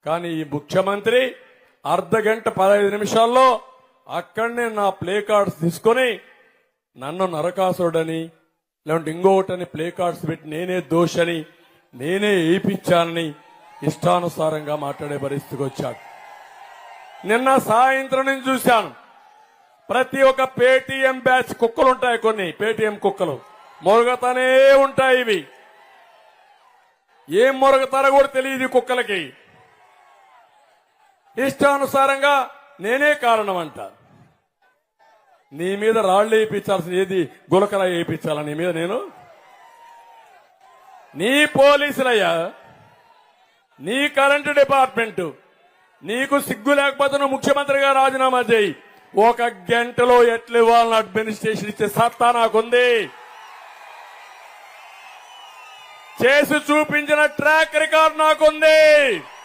కానీ ఈ ముఖ్యమంత్రి అర్ధగంట 15 నిమిషాల్లో అక్కడనే నా ప్లే కార్డ్స్ తీసుకొని నన్ను నరకాసుడని లేదంటే ఇంకొకటని ప్లే కార్డ్స్ పెట్టి నేనే దోషని నేనే ఏపిచ్చానని ఇష్టానుసారంగా మాట్లాడే పరిస్థితికి వచ్చాడు. నిన్న సాయంత్రం నేను చూశాను, ప్రతి ఒక్క పేటీఎం బ్యాచ్ కుక్కలు ఉంటాయి, కొన్ని పేటీఎం కుక్కలు మొరగతానే ఉంటాయి. ఇవి ఏం మొరగతారో కూడా తెలియదు కుక్కలకి. ఇష్టానుసారంగా నేనే కారణం అంట. నీ మీద రాళ్లు వేయించాల్సిన ఏది గులకరా వేయించాలా నీ మీద? నేను నీ పోలీసులయ్యా, నీ కరెంటు డిపార్ట్మెంట్, నీకు సిగ్గు లేకపోతే నువ్వు ముఖ్యమంత్రిగా రాజీనామా చేయి. 1 గంటలో ఎట్లు ఇవ్వాలని అడ్మినిస్ట్రేషన్ ఇచ్చే సత్తా నాకుంది. చేసి చూపించిన ట్రాక్ రికార్డ్ నాకుంది.